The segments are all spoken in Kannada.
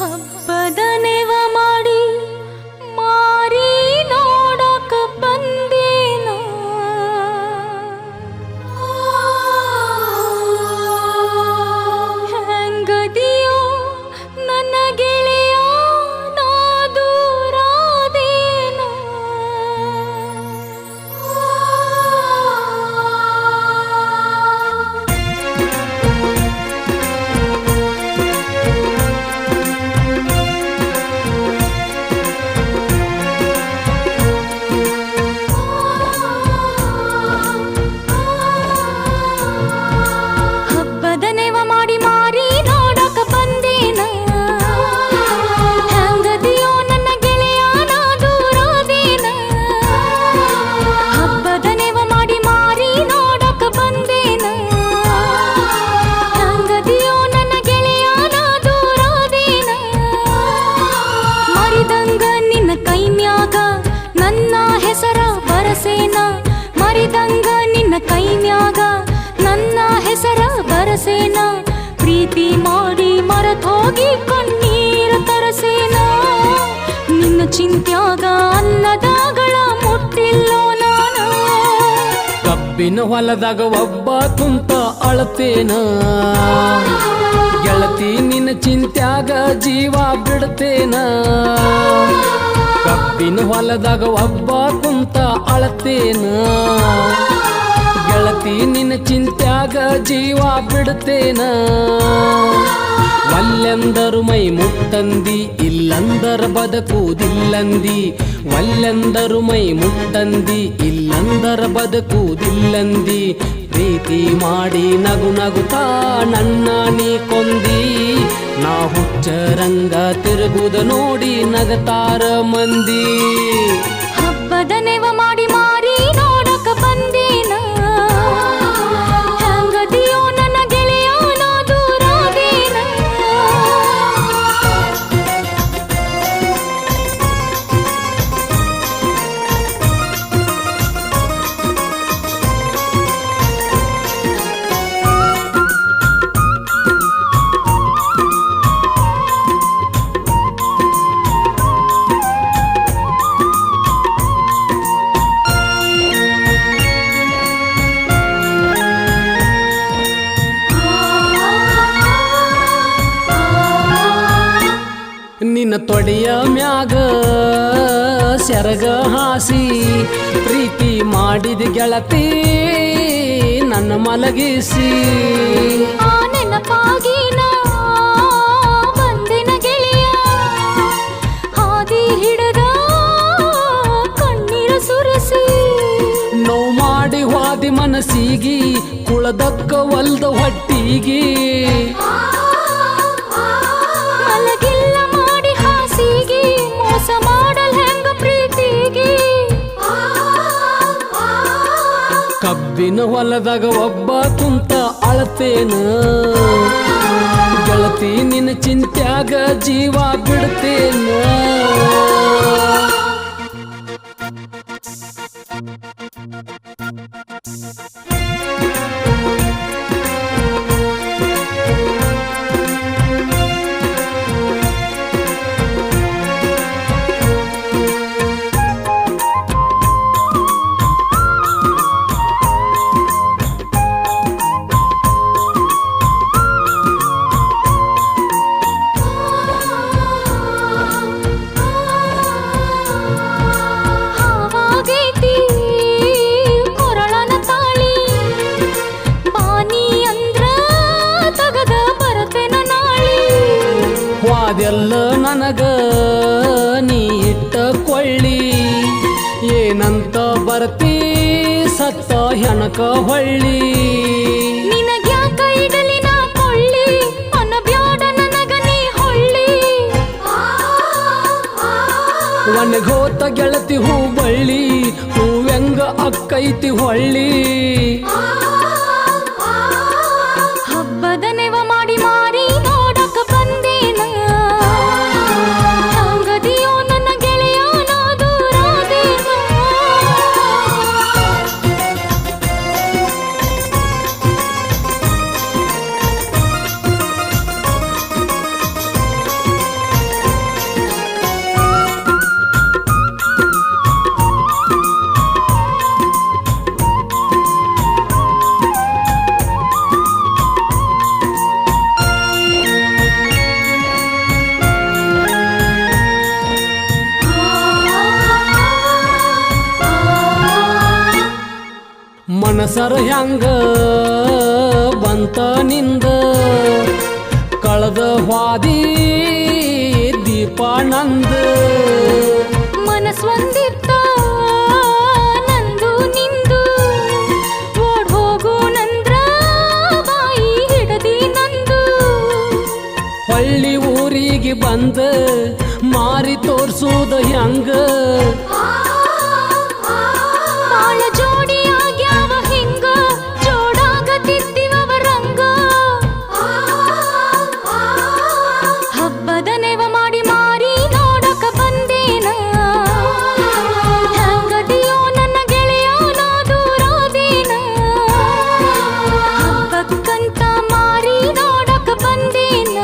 ಹಬ್ಬದ ನೆವ ಮಾಡಿ ಮಾರಿ ನೋಡಕ ಬಂದೇನ ಹೆಂಗದಿಯೋ ನನ್ನ ಗೆಳೆಯ ನಾ ದೂರಾದೇನ ಹಬ್ಬದ ನೆವ ಮಾಡಿ ಮಾರಿ ನೋಡಕ ಬಂದೇನ ಹೆಂಗದಿಯೋ ನನ್ನ ಗೆಳೆಯ ನಾ ದೂರಾದೇನ ಹಬ್ಬದ ನೆವ ಮಾಡಿ ಮಾರಿ ನೋಡಕ ಬಂದೇನ ಹೆಂಗದಿಯೋ ನನ್ನ ಗೆಳೆಯ ನಾ ದೂರಾದೇನ ಮರಿದಂಗ ನಿನ್ನ ಕೈ ಮ್ಯಾಗ ನನ್ನ ಹೆಸರ ಬರಸೇನ ಮರಿದಂಗ ನಿನ್ನ ಕೈ ಮ್ಯಾಗ ನನ್ನ ಹೆಸರ ಬರಸೇನ ಪ್ರೀತಿ ಮಾಡಿ ಮರತ್ ಹೋಗಿ ಕಣ್ಣೀರ ತರಸೇನ ನಿನ್ನ ಚಿಂತ್ಯಾಗ ಅನ್ನದಾಗಳ ಮುಟ್ಟಿಲ್ಲೋ ನಾನ ಕಬ್ಬಿನ ಹೊಲದಾಗ ಒಬ್ಬ ಕುಂತ ಅಳತೇನ ಗೆಳತಿ ನಿನ್ನ ಚಿಂತ್ಯಾಗ ಜೀವ ಬಿಡ್ತೇನ ಕಬ್ಬಿನ ಹೊಲದಾಗ ಒಬ್ಬ ಕುಂತ ಅಳತೇನ ಗೆಳತಿ ನಿನ್ನ ಚಿಂತ್ಯಾಗ ಜೀವ ಬಿಡ್ತೇನ ಒಲ್ಲೆಂದರು ಮೈ ಮುಟ್ಟಂದಿ ಇಲ್ಲಂದರ ಬದುಕುವುದಿಲ್ಲಂದಿ ಒಲ್ಲೆಂದರು ಮೈ ಮುಟ್ಟಂದಿ ಇಲ್ಲಂದರ ಬದುಕುವುದಿಲ್ಲಂದಿ ಪ್ರೀತಿ ಮಾಡಿ ನಗು ನಗುತ್ತಾ ನನ್ನ ನೀ ಕೊಂದಿ ನಾ ಹುಚ್ಚರಂಗ ತಿರುಗುದ ನೋಡಿ ನಗತಾರ ಮಂದಿ ಹಬ್ಬದ ನೆವ ಮಾಡಿ ಮಾರಿ ನೋಡಕ ಬಂದೇನ ಹೆಂಗದಿಯೋ ನನ್ನ ಗೆಳೆಯ ನಾ ದೂರಾದೇನ ನಿನ್ನ ತೊಡೆಯ ಮ್ಯಾಗ ಸೆರಗ ಹಾಸಿ ಪ್ರೀತಿ ಮಾಡಿದ ಗೆಳತಿ ನನ್ನ ಮಲಗಿಸಿ ಆ ನೆನಪಾಗಿ ನಾ ಬಂದಿನ ಗೆಳೆಯ ಹಾದಿ ಹಿಡದ ಕಣ್ಣೀರ ಸುರಿಸಿ ನೋವು ಮಾಡಿ ಹೋದಿ ಮನಸ್ಸಿಗಿ ಕುಳದಕ್ಕ ಒಲ್ದ ಹೊಟ್ಟಿಗಿ ಮಲಗಿಲ್ಲ ಮಾಡಿ ಹಾಸಿಗೆ ಮೋಸ ಮಾಡಲ್ ಹೆಂಗ ಪ್ರೀತಿಗೆ ಕಬ್ಬಿನ ಹೊಲದಾಗ ಒಬ್ಬ ಕುಂತ ಅಳತೇನ ಗೆಳತಿ ನಿನ್ನ ಚಿಂತ್ಯಾಗ ಜೀವ ಬಿಡ್ತೇನ ಹಾವಾಗೈತಿ ಕೊರಳನ ತಾಳಿ ಬಾನಿ ಅಂದ್ರ ತಗದ ಬರತೆನ ನಾಳಿ ವಾದೆಲ್ಲ ನನಗ ನೀ ಇಟ್ಟ ಕೊಳ್ಳಿ ಏನಂತ ಬರ್ತಿ ಸತ್ತ ಹೆಣಕ ಹೊಳ್ಳಿ ನಿನಗ್ಯಾಕ ಇಡಲಿ ನಾ ಕೊಳ್ಳಿ ಅನ್ನಬ್ಯಾಡ ನನಗ ನೀ ಹೊಳ್ಳಿ ಒಣಗೋತ ಗೆಳತಿ ಹೂ ಬಳ್ಳಿ ಹೂವೆಂಗ ಅಕ್ಕೈತಿ ಹೊಳ್ಳಿ ಹಬ್ಬದ ನೆವ ಮಾಡಿ ಮಾರಿ ನೋಡಕ ಬಂದೇನ ಹೆಂಗದಿಯೋ ನನ್ನ ಗೆಳೆಯ ನಾ ದೂರಾದೇನ ಹೆಸರು ಹೆಂಗ ಬಂತ ನಿಂದ ಕಳೆದ ಹಾದಿ ದೀಪಾನಂದ ಮನಸ್ಸೊಂದಿತ್ತ ನಂದು ನಿಂದು ಓಡ್ ಹೋಗು ನಂದ್ರ ಬಾಯಿ ಹಿಡದಿ ನಂದು ಹಳ್ಳಿ ಊರಿಗೆ ಬಂದ ಮಾರಿ ತೋರ್ಸುದ ಹೆಂಗ ಬಾಳ ಜೋಡಿ ಆಗ್ಯಾವ ಹಿಂಗ ಜೋಡಾಗತಿದ್ದಿವವ ರಂಗ ಹಬ್ಬದ ನೆವ ಮಾಡಿ ಮಾರಿ ನೋಡಕ ಬಂದೇನ ಹೆಂಗದಿಯೋ ನನ್ನ ಗೆಳೆಯ ನಾ ದೂರಾದೇನ ಹಬ್ಬಕ್ಕಂತ ಮಾರಿ ನೋಡಕ ಬಂದೇನ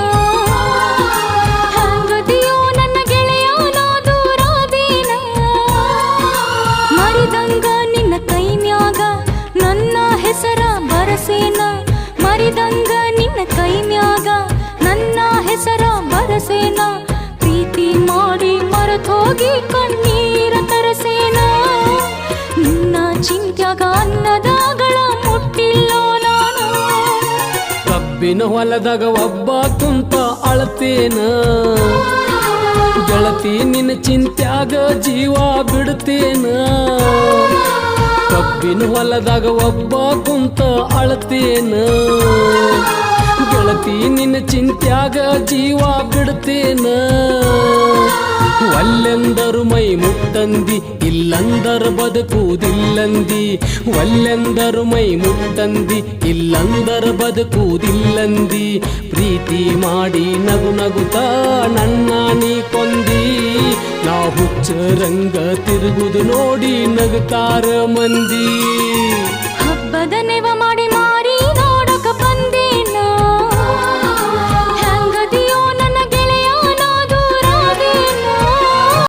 ಹೆಂಗದಿಯೋ ನನ್ನ ಗೆಳೆಯ ನಾ ದೂರಾದೇನ ಮರಿದಂಗ ನಿನ್ನ ಕೈ ಮ್ಯಾಗ ನನ್ನ ಹೆಸರ ಬರಸೇನ ಮರಿದಂಗ ನಿನ್ನ ಕೈ ಮ್ಯಾಗ ನನ್ನ ಹೆಸರ ಬರಸೇನ ಪ್ರೀತಿ ಮಾಡಿ ಮರೆತೋಗಿ ಕಣ್ಣೀರ ತರಸೇನ ನಿನ್ನ ಚಿಂತ್ಯಾಗ ಅನ್ನದಾಗಳ ಮುಟ್ಟಿಲ್ಲೋ ನಾನು ಕಬ್ಬಿನ ಹೊಲದಾಗ ಒಬ್ಬ ಕುಂತ ಅಳತೇನ ಗೆಳತಿ ನಿನ್ನ ಚಿಂತ್ಯಾಗ ಜೀವ ಬಿಡ್ತೇನ ಕಬ್ಬಿನ ಹೊಲದಾಗ ಒಬ್ಬ ಕುಂತ ಅಳತೇನ ಗೆಳತಿ ನಿನ್ನ ಚಿಂತ್ಯಾಗ ಜೀವ ಬಿಡ್ತೇನ ಒಲ್ಲೆಂದರು ಮೈ ಮುಟ್ಟಂದಿ ಇಲ್ಲಂದರ ಬದುಕುವುದಿಲ್ಲಂದಿ ಒಲ್ಲೆಂದರು ಮೈ ಮುಟ್ಟಂದಿ ಇಲ್ಲಂದರ ಬದುಕುವುದಿಲ್ಲಂದಿ ಪ್ರೀತಿ ಮಾಡಿ ನಗು ನಗುತ್ತಾ ನನ್ನ ನೀ ಕೊಂದಿ ನಾ ಹುಚ್ಚರಂಗ ತಿರುಗುದು ನೋಡಿ ನಗುತ್ತಾರ ಮಂದಿ ಹಬ್ಬದ ನೆವ ಮಾಡಿ